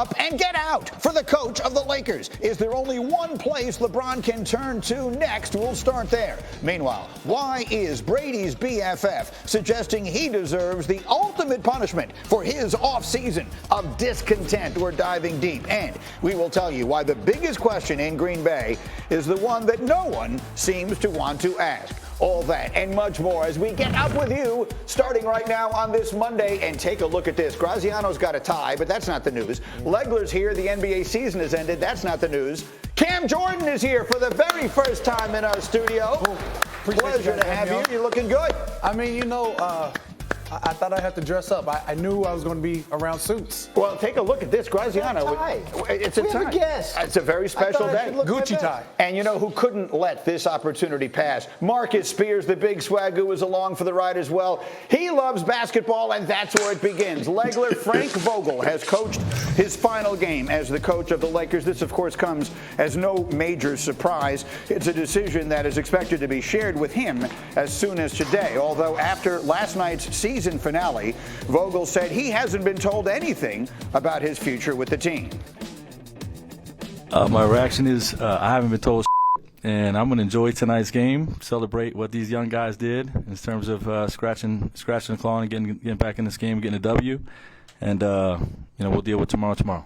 up and get out for the coach of the Lakers. Is there only one place LeBron can turn to next? We'll start there. Meanwhile, why is Brady's BFF suggesting he deserves the ultimate punishment for his offseason of discontent? We're diving deep, and we will tell you why the biggest question in Green Bay is the one that no one seems to want to ask. All that and much more as we get up with you starting right now on this Monday. And take a look at this. Graziano's got a tie, but that's not the news. Legler's here. The NBA season has ended. That's not the news. Cam Jordan is here for the very first time in our studio. Pleasure to have you. You're looking good. I mean, I thought I had to dress up. I knew I was going to be around suits. Well, take a look at this. Graziano. It's a tie. Have a guest. It's a very special day. Gucci tie. And you know who couldn't let this opportunity pass? Marcus Spears, the big swag, who was along for the ride as well. He loves basketball, and that's where it begins. Legler, Frank Vogel has coached his final game as the coach of the Lakers. This, of course, comes as no major surprise. It's a decision that is expected to be shared with him as soon as today. Although after last night's season finale, Vogel said he hasn't been told anything about his future with the team. My reaction is I haven't been told, and I'm going to enjoy tonight's game, celebrate what these young guys did in terms of scratching the claw and getting back in this game, getting a W, and we'll deal with tomorrow.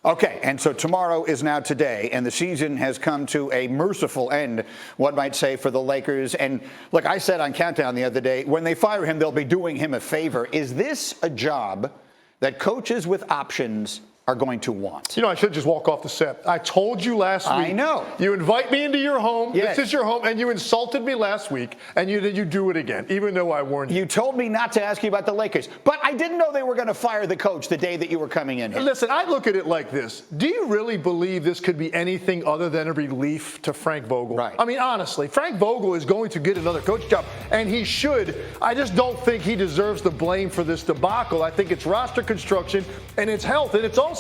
Okay, and so tomorrow is now today, and the season has come to a merciful end, one might say, for the Lakers. And look, I said on Countdown the other day, when they fire him, they'll be doing him a favor. Is this a job that coaches with options are going to want? I should just walk off the set. I told you last week. I know. You invite me into your home. Yes. This is your home, and you insulted me last week, and you do it again, even though I warned you. You told me not to ask you about the Lakers, but I didn't know they were going to fire the coach the day that you were coming in here. Listen, I look at it like this. Do you really believe this could be anything other than a relief to Frank Vogel? Right. I mean, honestly, Frank Vogel is going to get another coach job, and he should. I just don't think he deserves the blame for this debacle. I think it's roster construction, and it's health, and it's also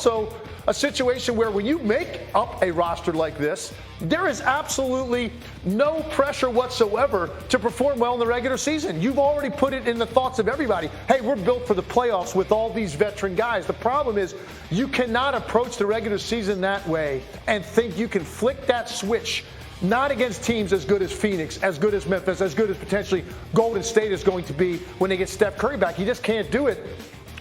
a situation where when you make up a roster like this, there is absolutely no pressure whatsoever to perform well in the regular season. You've already put it in the thoughts of everybody. Hey, we're built for the playoffs with all these veteran guys. The problem is you cannot approach the regular season that way and think you can flick that switch. Not against teams as good as Phoenix, as good as Memphis, as good as potentially Golden State is going to be when they get Steph Curry back. You just can't do it.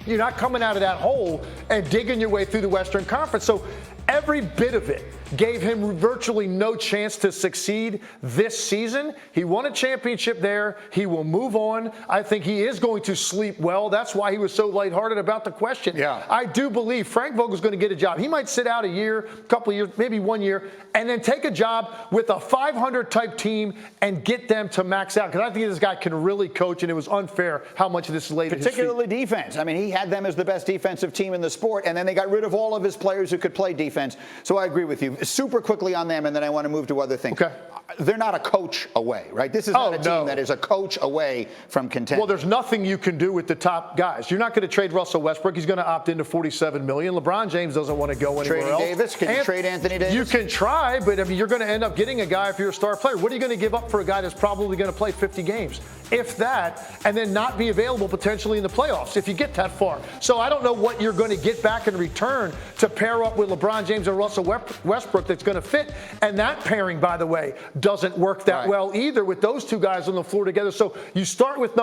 You're not coming out of that hole and digging your way through the Western Conference. So every bit of it gave him virtually no chance to succeed this season. He won a championship there. He will move on. I think he is going to sleep well. That's why he was so lighthearted about the question. Yeah. I do believe Frank Vogel's going to get a job. He might sit out a year, a couple of years, maybe 1 year, and then take a job with a 500-type team and get them to max out. Because I think this guy can really coach, and it was unfair how much of this is laid at his feet. Particularly defense. I mean, he had them as the best defensive team in the sport, and then they got rid of all of his players who could play defense. So I agree with you. Super quickly on them, and then I want to move to other things. Okay. They're not a coach away, right? This is not a team that is a coach away from contention. Well, there's nothing you can do with the top guys. You're not going to trade Russell Westbrook. He's going to opt into $47 million. LeBron James doesn't want to go anywhere Trading else. Davis? Can you trade Anthony Davis? You can try, but I mean, you're going to end up getting a guy if you're a star player. What are you going to give up for a guy that's probably going to play 50 games? If that, and then not be available potentially in the playoffs if you get that far. So I don't know what you're going to get back in return to pair up with LeBron James and Russell Westbrook that's going to fit. And that pairing, by the way, doesn't work that well either with those two guys on the floor together. So you start with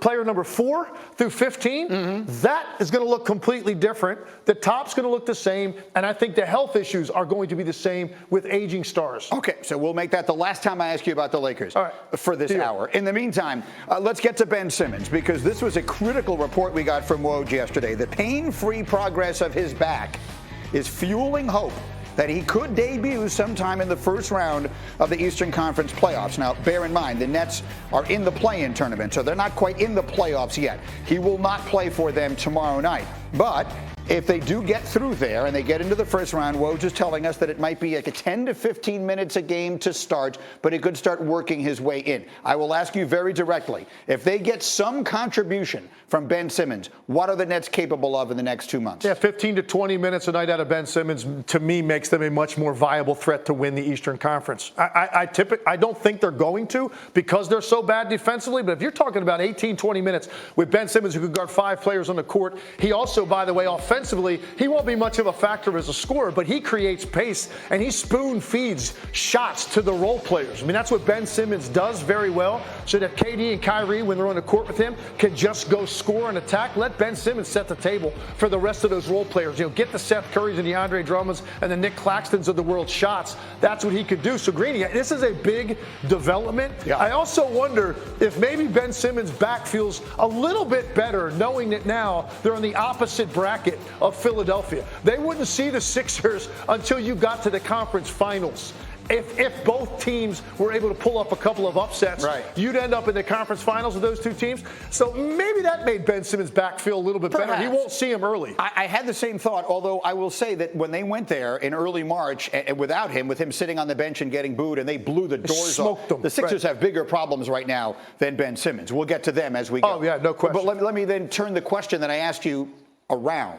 player number 4 through 15. Mm-hmm. That is going to look completely different. The top's going to look the same. And I think the health issues are going to be the same with aging stars. Okay, so we'll make that the last time I ask you about the Lakers for this Deal. hour. In the meantime, let's get to Ben Simmons, because this was a critical report we got from Woj yesterday. The pain-free progress of his back is fueling hope that he could debut sometime in the first round of the Eastern Conference playoffs. Now, bear in mind, the Nets are in the play-in tournament, so they're not quite in the playoffs yet. He will not play for them tomorrow night. But if they do get through there and they get into the first round, Woj is telling us that it might be like a 10 to 15 minutes a game to start, but he could start working his way in. I will ask you very directly, if they get some contribution from Ben Simmons, what are the Nets capable of in the next 2 months? Yeah, 15 to 20 minutes a night out of Ben Simmons, to me, makes them a much more viable threat to win the Eastern Conference. I don't think they're going to because they're so bad defensively, but if you're talking about 18, 20 minutes with Ben Simmons who could guard 5 players on the court, he also also, by the way, offensively, he won't be much of a factor as a scorer, but he creates pace and he spoon feeds shots to the role players. I mean, that's what Ben Simmons does very well. So that KD and Kyrie, when they're on the court with him, can just go score and attack. Let Ben Simmons set the table for the rest of those role players. Get the Seth Currys and the Andre Drummonds and the Nick Claxtons of the world shots. That's what he could do. So, Greeny, this is a big development. Yeah. I also wonder if maybe Ben Simmons' back feels a little bit better knowing that now they're on the opposite bracket of Philadelphia. They wouldn't see the Sixers until you got to the conference finals. If both teams were able to pull up a couple of upsets, right, you'd end up in the conference finals with those two teams. So maybe that made Ben Simmons' back feel a little bit better. He won't see him early. I had the same thought, although I will say that when they went there in early March and without him, with him sitting on the bench and getting booed, and they blew the doors off. The Sixers have bigger problems right now than Ben Simmons. We'll get to them as we go. Oh, yeah, no question. But let me then turn the question that I asked you around.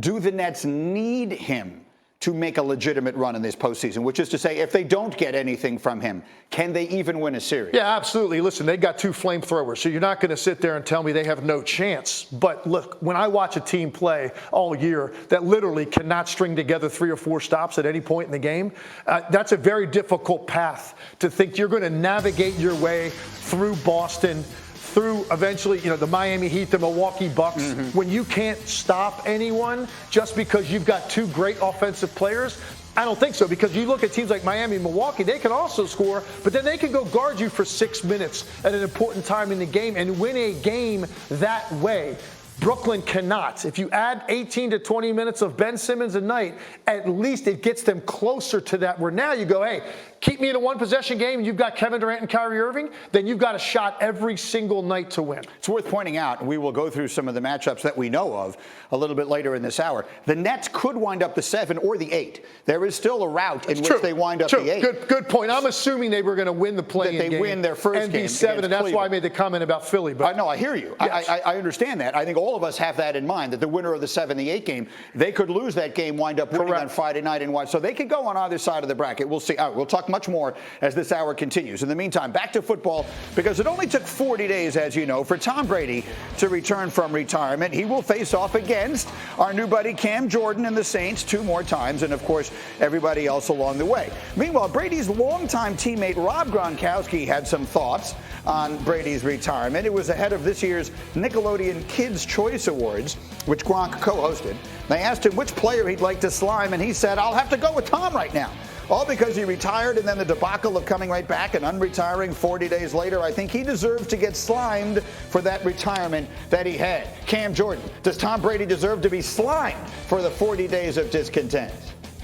Do the Nets need him to make a legitimate run in this postseason, which is to say, if they don't get anything from him, can they even win a series? Yeah, absolutely. Listen, they got two flamethrowers, so you're not going to sit there and tell me they have no chance. But look, when I watch a team play all year that literally cannot string together 3 or 4 stops at any point in the game, that's a very difficult path to think you're going to navigate your way through Boston, through eventually, the Miami Heat, the Milwaukee Bucks, when you can't stop anyone just because you've got 2 great offensive players. I don't think so, because you look at teams like Miami and Milwaukee, they can also score, but then they can go guard you for 6 minutes at an important time in the game and win a game that way. Brooklyn cannot. If you add 18 to 20 minutes of Ben Simmons a night, at least it gets them closer to that, where now you go, hey, keep me in a one-possession game and you've got Kevin Durant and Kyrie Irving, then you've got a shot every single night to win. It's worth pointing out, and we will go through some of the matchups that we know of a little bit later in this hour. The Nets could wind up the 7 or the 8. There is still a route in which they wind up the 8. Good point. I'm assuming they were going to win the play-in game. They win their first and game be 7, and that's Cleveland. why I made the comment about Philly. But no, I hear you. Yes. I understand that. I think all of us have that in mind, that the winner of the 7, the 8 game, they could lose that game, wind up winning on Friday night and watch. So they could go on either side of the bracket. We'll see. All right, we'll talk much more as this hour continues. In the meantime, back to football, because it only took 40 days, as you know, for Tom Brady to return from retirement. He will face off against our new buddy Cam Jordan and the Saints 2 more times, and of course, everybody else along the way. Meanwhile, Brady's longtime teammate Rob Gronkowski had some thoughts on Brady's retirement. It was ahead of this year's Nickelodeon Kids' Choice Awards, which Gronk co-hosted. They asked him which player he'd like to slime, and he said, I'll have to go with Tom right now. All because he retired, and then the debacle of coming right back and unretiring 40 days later. I think he deserves to get slimed for that retirement that he had. Cam Jordan, does Tom Brady deserve to be slimed for the 40 days of discontent?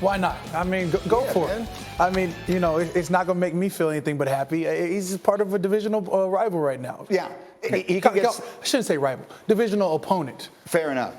Why not? I mean, go for it. I mean, it's not going to make me feel anything but happy. He's just part of a divisional rival right now. Yeah. I shouldn't say rival. Divisional opponent. Fair enough.